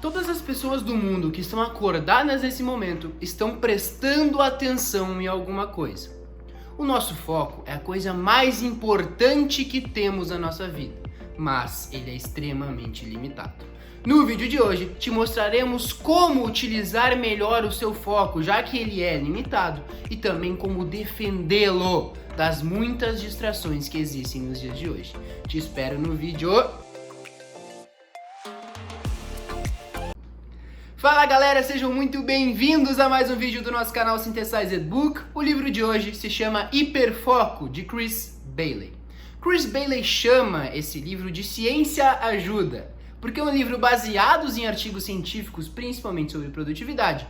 Todas as pessoas do mundo que estão acordadas nesse momento estão prestando atenção em alguma coisa. O nosso foco é a coisa mais importante que temos na nossa vida, mas ele é extremamente limitado. No vídeo de hoje, te mostraremos como utilizar melhor o seu foco, já que ele é limitado, e também como defendê-lo das muitas distrações que existem nos dias de hoje. Te espero no vídeo. Fala galera, sejam muito bem-vindos a mais um vídeo do nosso canal Synthesized Book. O livro de hoje se chama Hiperfoco, de Chris Bailey. Chris Bailey chama esse livro de Ciência Ajuda, porque é um livro baseado em artigos científicos, principalmente sobre produtividade,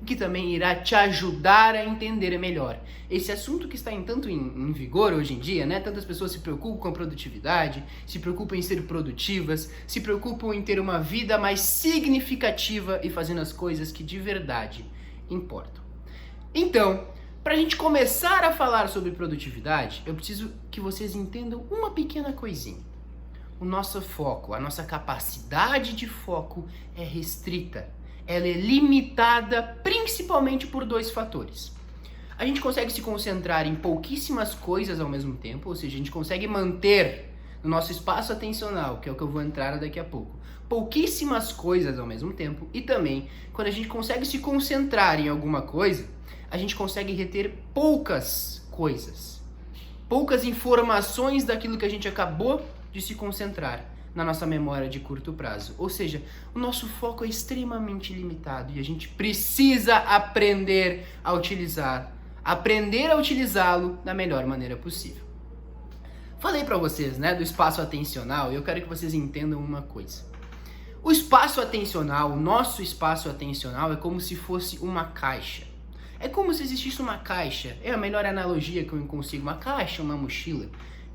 que também irá te ajudar a entender melhor esse assunto que está tanto em vigor hoje em dia, né? Tantas pessoas se preocupam com a produtividade, se preocupam em ser produtivas, se preocupam em ter uma vida mais significativa e fazendo as coisas que de verdade importam. Então, para a gente começar a falar sobre produtividade, eu preciso que vocês entendam uma pequena coisinha. O nosso foco, a nossa capacidade de foco é restrita. Ela é limitada principalmente por dois fatores. A gente consegue se concentrar em pouquíssimas coisas ao mesmo tempo, ou seja, a gente consegue manter no nosso espaço atencional, que é o que eu vou entrar daqui a pouco, pouquíssimas coisas ao mesmo tempo, e também, quando a gente consegue se concentrar em alguma coisa, a gente consegue reter poucas coisas, poucas informações daquilo que a gente acabou de se concentrar na nossa memória de curto prazo. Ou seja, o nosso foco é extremamente limitado e a gente precisa aprender a utilizá-lo da melhor maneira possível. Falei para vocês, né, do espaço atencional, e eu quero que vocês entendam uma coisa. O espaço atencional, o nosso espaço atencional, é como se fosse uma caixa. É como se existisse uma caixa. É a melhor analogia que eu consigo. Uma caixa, uma mochila.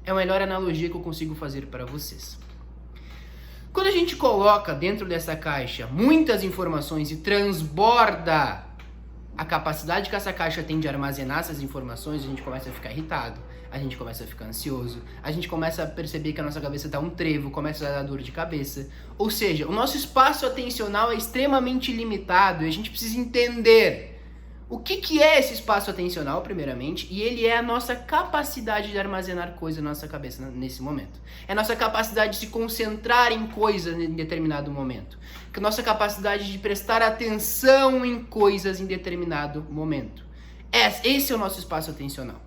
É a melhor analogia que eu consigo fazer para vocês. Quando a gente coloca dentro dessa caixa muitas informações e transborda a capacidade que essa caixa tem de armazenar essas informações, a gente começa a ficar irritado, a gente começa a ficar ansioso, a gente começa a perceber que a nossa cabeça dá um trevo, começa a dar dor de cabeça. Ou seja, o nosso espaço atencional é extremamente limitado e a gente precisa entender o que é esse espaço atencional, primeiramente, e ele é a nossa capacidade de armazenar coisa na nossa cabeça nesse momento. É a nossa capacidade de se concentrar em coisas em determinado momento. É a nossa capacidade de prestar atenção em coisas em determinado momento. Esse é o nosso espaço atencional.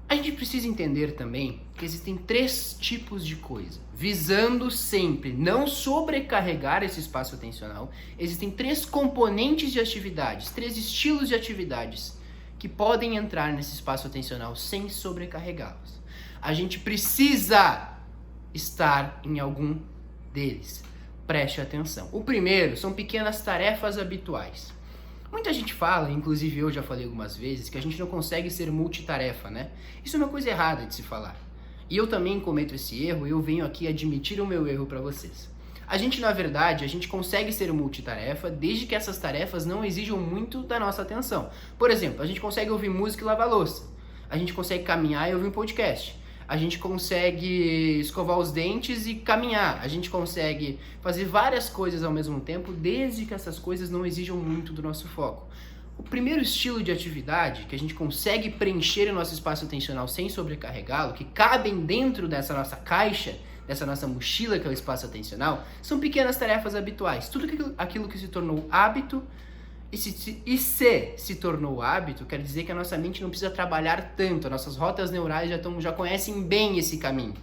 A gente precisa entender também que existem três tipos de coisa. Visando sempre não sobrecarregar esse espaço atencional, existem três componentes de atividades, três estilos de atividades que podem entrar nesse espaço atencional sem sobrecarregá-los. A gente precisa estar em algum deles. Preste atenção. O primeiro são pequenas tarefas habituais. Muita gente fala, inclusive eu já falei algumas vezes, que a gente não consegue ser multitarefa, né? Isso é uma coisa errada de se falar. E eu também cometo esse erro e eu venho aqui admitir o meu erro para vocês. A gente, na verdade, a gente consegue ser multitarefa desde que essas tarefas não exijam muito da nossa atenção. Por exemplo, a gente consegue ouvir música e lavar louça. A gente consegue caminhar e ouvir um podcast. A gente consegue escovar os dentes e caminhar. A gente consegue fazer várias coisas ao mesmo tempo, desde que essas coisas não exijam muito do nosso foco. O primeiro estilo de atividade que a gente consegue preencher o nosso espaço atencional sem sobrecarregá-lo, que cabem dentro dessa nossa caixa, dessa nossa mochila que é o espaço atencional, são pequenas tarefas habituais. Tudo aquilo que se tornou hábito. E se tornou hábito, quer dizer que a nossa mente não precisa trabalhar tanto, as nossas rotas neurais já conhecem bem esse caminho.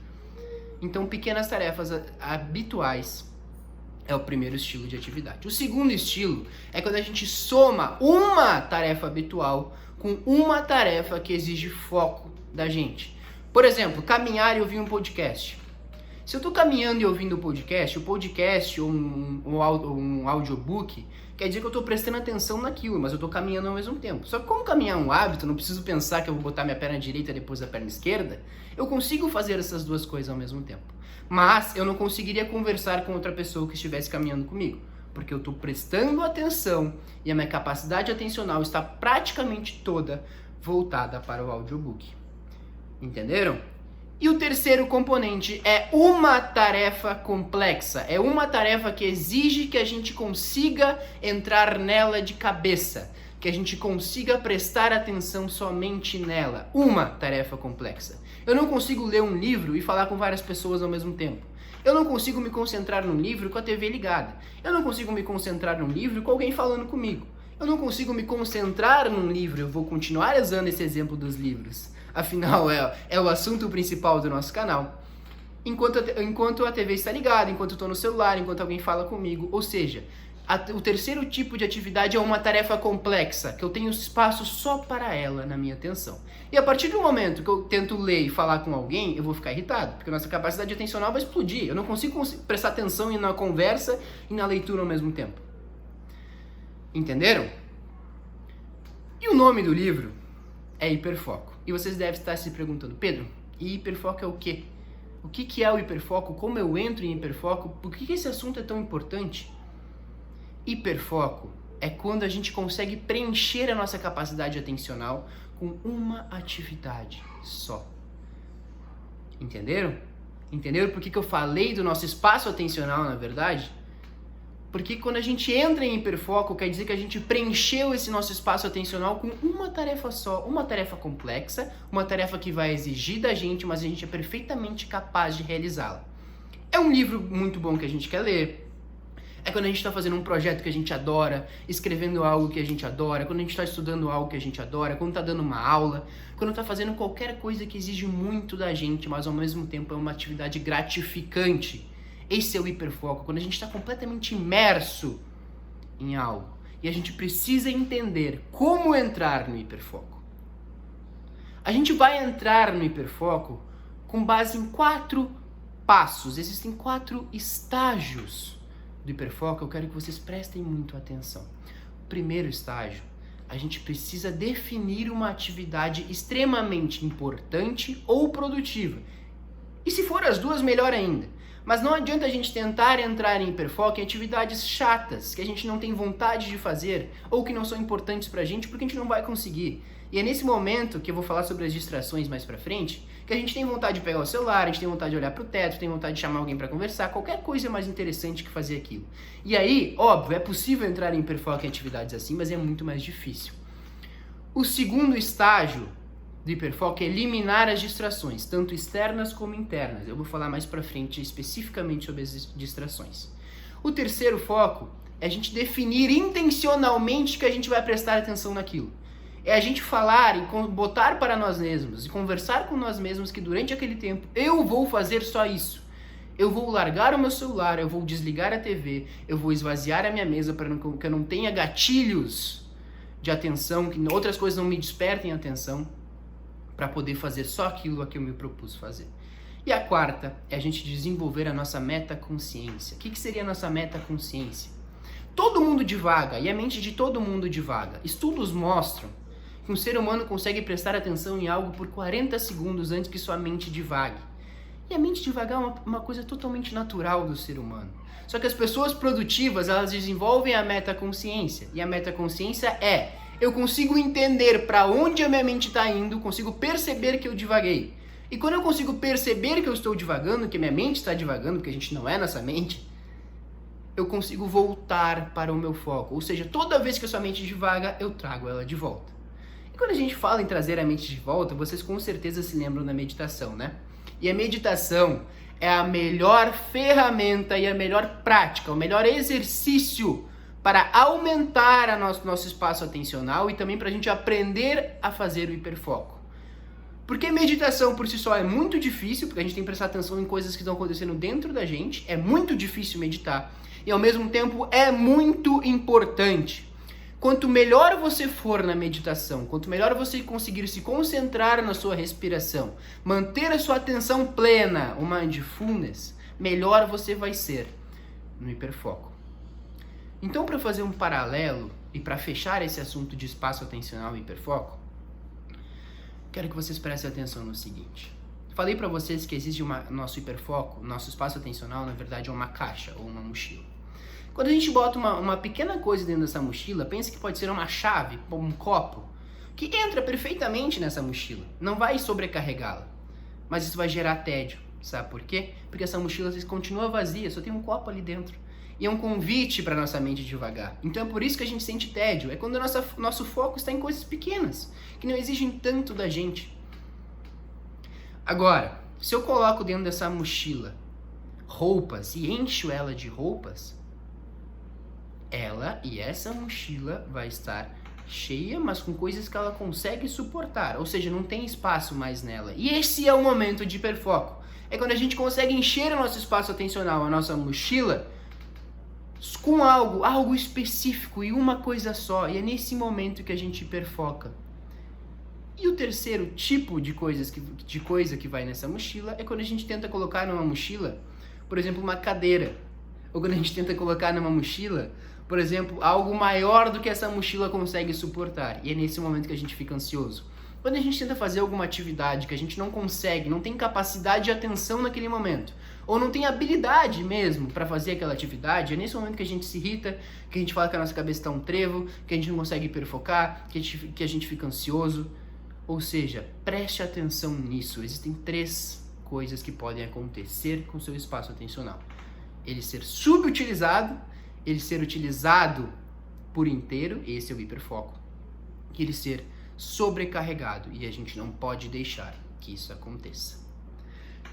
Então, pequenas tarefas habituais é o primeiro estilo de atividade. O segundo estilo é quando a gente soma uma tarefa habitual com uma tarefa que exige foco da gente. Por exemplo, caminhar e ouvir um podcast. Se eu estou caminhando e ouvindo o podcast ou um audiobook, quer dizer que eu estou prestando atenção naquilo, mas eu estou caminhando ao mesmo tempo. Só que como caminhar é um hábito, não preciso pensar que eu vou botar minha perna direita depois da perna esquerda, eu consigo fazer essas duas coisas ao mesmo tempo. Mas eu não conseguiria conversar com outra pessoa que estivesse caminhando comigo, porque eu estou prestando atenção e a minha capacidade atencional está praticamente toda voltada para o audiobook. Entenderam? E o terceiro componente é uma tarefa complexa. É uma tarefa que exige que a gente consiga entrar nela de cabeça, que a gente consiga prestar atenção somente nela. Uma tarefa complexa. Eu não consigo ler um livro e falar com várias pessoas ao mesmo tempo. Eu não consigo me concentrar num livro com a TV ligada. Eu não consigo me concentrar num livro com alguém falando comigo. Eu não consigo me concentrar num livro. Eu vou continuar usando esse exemplo dos livros. Afinal, é o assunto principal do nosso canal. Enquanto a TV está ligada, enquanto eu estou no celular, enquanto alguém fala comigo. Ou seja, o terceiro tipo de atividade é uma tarefa complexa, que eu tenho espaço só para ela na minha atenção. E a partir do momento que eu tento ler e falar com alguém, eu vou ficar irritado, porque a nossa capacidade atencional vai explodir. Eu não consigo prestar atenção na conversa e na leitura ao mesmo tempo. Entenderam? E o nome do livro é Hiperfoco. E vocês devem estar se perguntando, Pedro, e hiperfoco é o quê? O que é o hiperfoco? Como eu entro em hiperfoco? Por que esse assunto é tão importante? Hiperfoco é quando a gente consegue preencher a nossa capacidade atencional com uma atividade só. Entenderam? Entenderam por que eu falei do nosso espaço atencional, na verdade? Porque quando a gente entra em hiperfoco, quer dizer que a gente preencheu esse nosso espaço atencional com uma tarefa só, uma tarefa complexa, uma tarefa que vai exigir da gente, mas a gente é perfeitamente capaz de realizá-la. É um livro muito bom que a gente quer ler. É quando a gente está fazendo um projeto que a gente adora, escrevendo algo que a gente adora, quando a gente está estudando algo que a gente adora, quando está dando uma aula, quando está fazendo qualquer coisa que exige muito da gente, mas ao mesmo tempo é uma atividade gratificante. Esse é o hiperfoco, quando a gente está completamente imerso em algo. E a gente precisa entender como entrar no hiperfoco. A gente vai entrar no hiperfoco com base em 4 passos. Existem 4 estágios do hiperfoco. Eu quero que vocês prestem muito atenção. O primeiro estágio, a gente precisa definir uma atividade extremamente importante ou produtiva. E se for as duas, melhor ainda. Mas não adianta a gente tentar entrar em hiperfoco em atividades chatas, que a gente não tem vontade de fazer, ou que não são importantes pra gente, porque a gente não vai conseguir. E é nesse momento, que eu vou falar sobre as distrações mais pra frente, que a gente tem vontade de pegar o celular, a gente tem vontade de olhar pro teto, tem vontade de chamar alguém pra conversar, qualquer coisa é mais interessante que fazer aquilo. E aí, óbvio, é possível entrar em hiperfoco em atividades assim, mas é muito mais difícil. O segundo estágio do hiperfoco é eliminar as distrações, tanto externas como internas. Eu vou falar mais pra frente especificamente sobre as distrações. O terceiro foco é a gente definir intencionalmente que a gente vai prestar atenção naquilo. É a gente falar e botar para nós mesmos e conversar com nós mesmos que durante aquele tempo eu vou fazer só isso. Eu vou largar o meu celular, eu vou desligar a TV, eu vou esvaziar a minha mesa para que eu não tenha gatilhos de atenção, que outras coisas não me despertem a atenção, para poder fazer só aquilo a que eu me propus fazer. E a quarta é a gente desenvolver a nossa metaconsciência. O que seria a nossa metaconsciência? Todo mundo divaga, e a mente de todo mundo divaga. Estudos mostram que um ser humano consegue prestar atenção em algo por 40 segundos antes que sua mente divague. E a mente divagar é uma coisa totalmente natural do ser humano. Só que as pessoas produtivas, elas desenvolvem a metaconsciência. E a metaconsciência é: eu consigo entender para onde a minha mente está indo, consigo perceber que eu divaguei. E quando eu consigo perceber que eu estou divagando, que minha mente está divagando, porque a gente não é nossa mente, eu consigo voltar para o meu foco. Ou seja, toda vez que a sua mente divaga, eu trago ela de volta. E quando a gente fala em trazer a mente de volta, vocês com certeza se lembram da meditação, né? E a meditação é a melhor ferramenta e a melhor prática, o melhor exercício para aumentar nosso espaço atencional e também para a gente aprender a fazer o hiperfoco. Porque meditação por si só é muito difícil, porque a gente tem que prestar atenção em coisas que estão acontecendo dentro da gente, é muito difícil meditar e ao mesmo tempo é muito importante. Quanto melhor você for na meditação, quanto melhor você conseguir se concentrar na sua respiração, manter a sua atenção plena, o mindfulness, melhor você vai ser no hiperfoco. Então, para fazer um paralelo e para fechar esse assunto de espaço atencional e hiperfoco, quero que vocês prestem atenção no seguinte. Falei para vocês que existe nosso hiperfoco, nosso espaço atencional, na verdade, é uma caixa ou uma mochila. Quando a gente bota uma pequena coisa dentro dessa mochila, pensa que pode ser uma chave, um copo, que entra perfeitamente nessa mochila, não vai sobrecarregá-la. mas isso vai gerar tédio. Sabe por quê? Porque essa mochila às vezes continua vazia, só tem um copo ali dentro. E é um convite para nossa mente devagar. Então é por isso que a gente sente tédio. É quando nosso foco está em coisas pequenas, que não exigem tanto da gente. Agora, se eu coloco dentro dessa mochila roupas e encho ela de roupas, essa mochila vai estar cheia, mas com coisas que ela consegue suportar. Ou seja, não tem espaço mais nela. E esse é o momento de hiperfoco. É quando a gente consegue encher o nosso espaço atencional, a nossa mochila, com algo específico e uma coisa só. E é nesse momento que a gente hiperfoca. E o terceiro tipo de coisa que vai nessa mochila é quando a gente tenta colocar numa mochila, por exemplo, uma cadeira. Ou quando a gente tenta colocar numa mochila, por exemplo, algo maior do que essa mochila consegue suportar. E é nesse momento que a gente fica ansioso. Quando a gente tenta fazer alguma atividade que a gente não consegue, não tem capacidade de atenção naquele momento, ou não tem habilidade mesmo para fazer aquela atividade, é nesse momento que a gente se irrita, que a gente fala que a nossa cabeça está um trevo, que a gente não consegue hiperfocar, que a gente fica ansioso. Ou seja, preste atenção nisso. Existem 3 coisas que podem acontecer com o seu espaço atencional. Ele ser subutilizado, ele ser utilizado por inteiro, esse é o hiperfoco, e ele ser sobrecarregado, e a gente não pode deixar que isso aconteça.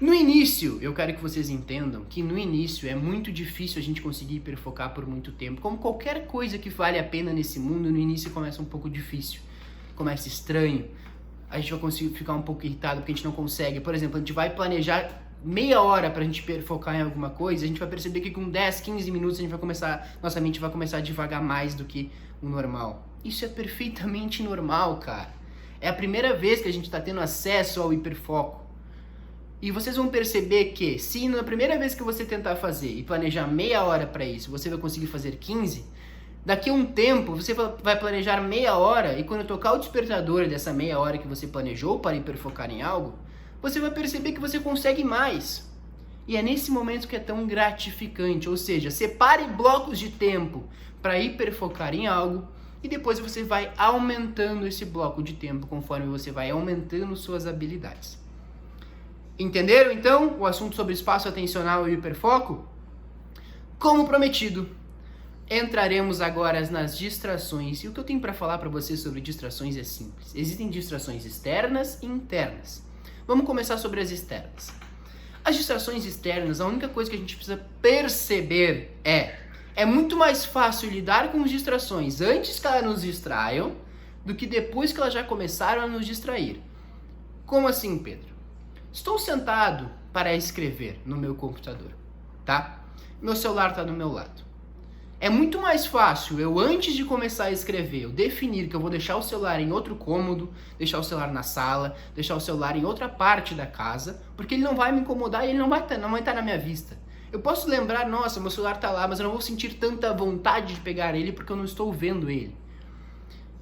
No início, eu quero que vocês entendam que no início é muito difícil a gente conseguir hiperfocar por muito tempo. Como qualquer coisa que vale a pena nesse mundo, no início começa um pouco difícil, começa estranho, a gente vai conseguir ficar um pouco irritado porque a gente não consegue. Por exemplo, a gente vai planejar meia hora pra gente focar em alguma coisa, a gente vai perceber que com 10, 15 minutos nossa mente vai começar a devagar mais do que o normal. Isso é perfeitamente normal, cara. É a primeira vez que a gente está tendo acesso ao hiperfoco. E vocês vão perceber que se na primeira vez que você tentar fazer e planejar meia hora para isso, você vai conseguir fazer 15, daqui a um tempo você vai planejar meia hora e quando tocar o despertador dessa meia hora que você planejou para hiperfocar em algo, você vai perceber que você consegue mais. E é nesse momento que é tão gratificante, ou seja, separe blocos de tempo para hiperfocar em algo e depois você vai aumentando esse bloco de tempo conforme você vai aumentando suas habilidades. Entenderam então o assunto sobre espaço atencional e hiperfoco? Como prometido, entraremos agora nas distrações. E o que eu tenho para falar para vocês sobre distrações é simples. Existem distrações externas e internas. Vamos começar sobre as externas. As distrações externas, a única coisa que a gente precisa perceber é muito mais fácil lidar com as distrações antes que elas nos distraiam do que depois que elas já começaram a nos distrair. Como assim, Pedro? Estou sentado para escrever no meu computador, tá? Meu celular está do meu lado. É muito mais fácil eu, antes de começar a escrever, eu definir que eu vou deixar o celular em outro cômodo, deixar o celular na sala, deixar o celular em outra parte da casa, porque ele não vai me incomodar e ele não vai estar na minha vista. Eu posso lembrar, nossa, meu celular está lá, mas eu não vou sentir tanta vontade de pegar ele porque eu não estou vendo ele.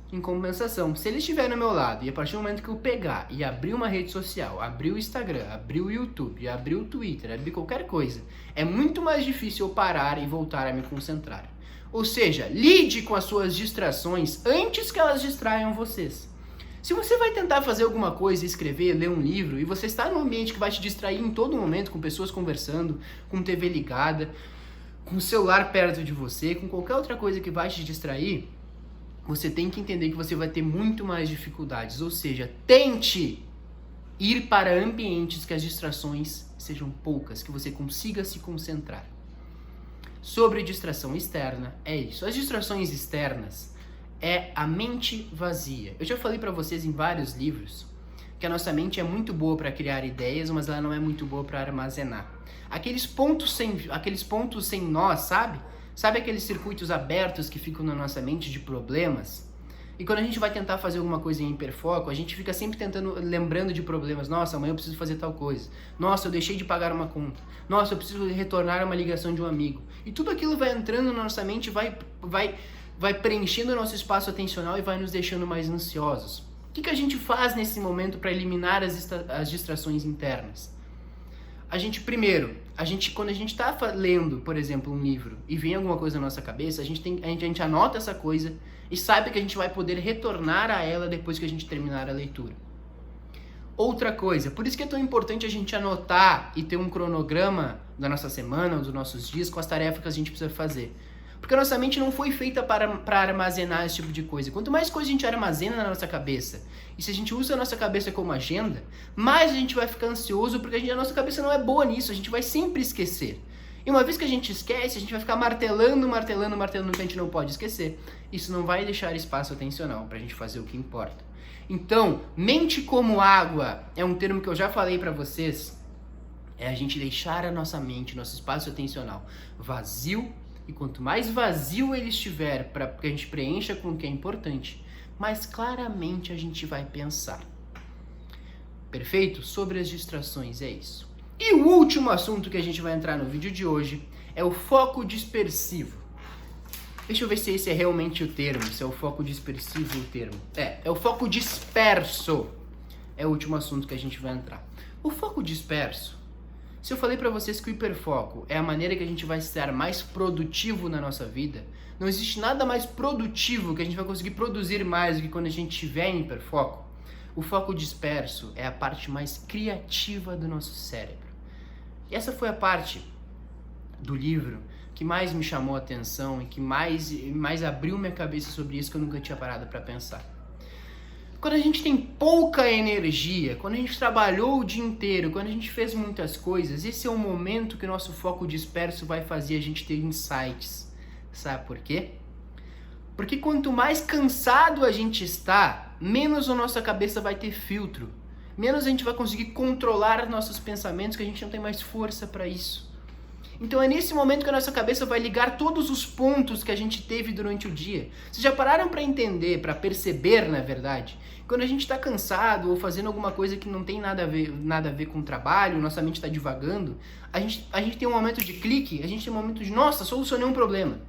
Em compensação, se ele estiver no meu lado e a partir do momento que eu pegar e abrir uma rede social, abrir o Instagram, abrir o YouTube, abrir o Twitter, abrir qualquer coisa, é muito mais difícil eu parar e voltar a me concentrar. Ou seja, lide com as suas distrações antes que elas distraiam vocês. Se você vai tentar fazer alguma coisa, escrever, ler um livro, e você está num ambiente que vai te distrair em todo momento, com pessoas conversando, com TV ligada, com o celular perto de você, com qualquer outra coisa que vai te distrair, você tem que entender que você vai ter muito mais dificuldades. Ou seja, tente ir para ambientes que as distrações sejam poucas, que você consiga se concentrar. Sobre distração externa, é isso. As distrações externas é a mente vazia. Eu já falei para vocês em vários livros que a nossa mente é muito boa para criar ideias, mas ela não é muito boa para armazenar. Aqueles pontos sem nó, sabe? Sabe aqueles circuitos abertos que ficam na nossa mente de problemas? E quando a gente vai tentar fazer alguma coisa em hiperfoco, a gente fica sempre lembrando de problemas. Nossa, amanhã eu preciso fazer tal coisa. Nossa, eu deixei de pagar uma conta. Nossa, eu preciso retornar uma ligação de um amigo. E tudo aquilo vai entrando na nossa mente, vai preenchendo o nosso espaço atencional e vai nos deixando mais ansiosos. O que a gente faz nesse momento para eliminar as distrações internas? Quando a gente está lendo, por exemplo, um livro e vem alguma coisa na nossa cabeça, a gente anota essa coisa e sabe que a gente vai poder retornar a ela depois que a gente terminar a leitura. Outra coisa, por isso que é tão importante a gente anotar e ter um cronograma da nossa semana, dos nossos dias, com as tarefas que a gente precisa fazer. Porque a nossa mente não foi feita para armazenar esse tipo de coisa. Quanto mais coisa a gente armazena na nossa cabeça, e se a gente usa a nossa cabeça como agenda, mais a gente vai ficar ansioso, porque a nossa cabeça não é boa nisso, a gente vai sempre esquecer. E uma vez que a gente esquece, a gente vai ficar martelando que a gente não pode esquecer. Isso não vai deixar espaço atencional pra gente fazer o que importa. Então, mente como água é um termo que eu já falei pra vocês. É a gente deixar a nossa mente, nosso espaço atencional vazio. E quanto mais vazio ele estiver para que a gente preencha com o que é importante, mais claramente a gente vai pensar. Perfeito? Sobre as distrações, é isso. E o último assunto que a gente vai entrar no vídeo de hoje é o foco dispersivo. Deixa eu ver se esse é realmente o termo, se é o foco dispersivo o termo. É o foco disperso. É o último assunto que a gente vai entrar. O foco disperso, se eu falei pra vocês que o hiperfoco é a maneira que a gente vai estar mais produtivo na nossa vida, não existe nada mais produtivo que a gente vai conseguir produzir mais do que quando a gente estiver em hiperfoco. O foco disperso é a parte mais criativa do nosso cérebro. E essa foi a parte do livro que mais me chamou a atenção e que mais abriu minha cabeça sobre isso, que eu nunca tinha parado para pensar. Quando a gente tem pouca energia, quando a gente trabalhou o dia inteiro, quando a gente fez muitas coisas, esse é o momento que o nosso foco disperso vai fazer a gente ter insights. Sabe por quê? Porque quanto mais cansado a gente está, menos a nossa cabeça vai ter filtro. Menos a gente vai conseguir controlar nossos pensamentos, que a gente não tem mais força para isso. Então é nesse momento que a nossa cabeça vai ligar todos os pontos que a gente teve durante o dia. Vocês já pararam para entender, para perceber, na verdade, quando a gente está cansado ou fazendo alguma coisa que não tem nada a ver com o trabalho, nossa mente está divagando, a gente tem um momento de clique, a gente tem um momento de, nossa, solucionei um problema.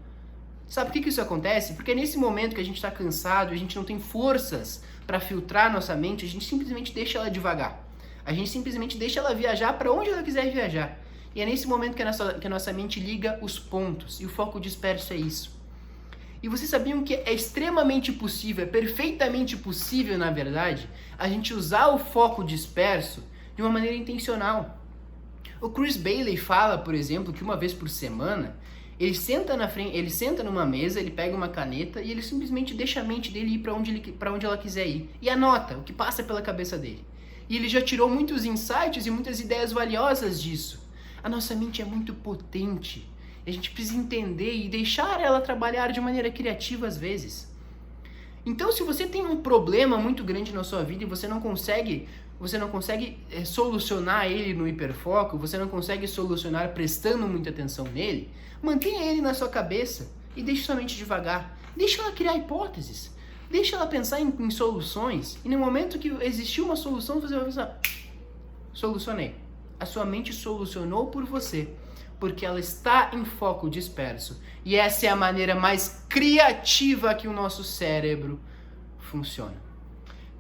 Sabe por que isso acontece? Porque é nesse momento que a gente está cansado, a gente não tem forças para filtrar nossa mente, a gente simplesmente deixa ela divagar. A gente simplesmente deixa ela viajar para onde ela quiser viajar. E é nesse momento que a nossa mente liga os pontos. E o foco disperso é isso. E vocês sabiam que é extremamente possível, é perfeitamente possível, na verdade, a gente usar o foco disperso de uma maneira intencional. O Chris Bailey fala, por exemplo, que uma vez por semana, ele senta numa mesa, ele pega uma caneta e ele simplesmente deixa a mente dele ir para onde ela quiser ir. E anota o que passa pela cabeça dele. E ele já tirou muitos insights e muitas ideias valiosas disso. A nossa mente é muito potente. A gente precisa entender e deixar ela trabalhar de maneira criativa às vezes. Então, se você tem um problema muito grande na sua vida e você não consegue solucionar ele no hiperfoco, você não consegue solucionar prestando muita atenção nele, mantenha ele na sua cabeça e deixe sua mente devagar. Deixa ela criar hipóteses. Deixa ela pensar em soluções. E no momento que existiu uma solução, você vai pensar, solucionei. A sua mente solucionou por você, porque ela está em foco disperso. E essa é a maneira mais criativa que o nosso cérebro funciona.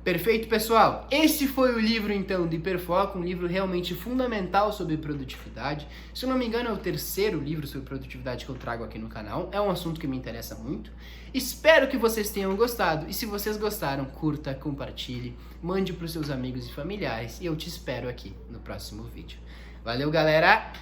Perfeito, pessoal? Esse foi o livro, então, do Hiperfoco, um livro realmente fundamental sobre produtividade. Se eu não me engano, é o terceiro livro sobre produtividade que eu trago aqui no canal. É um assunto que me interessa muito. Espero que vocês tenham gostado. E se vocês gostaram, curta, compartilhe, mande para os seus amigos e familiares. E eu te espero aqui no próximo vídeo. Valeu, galera!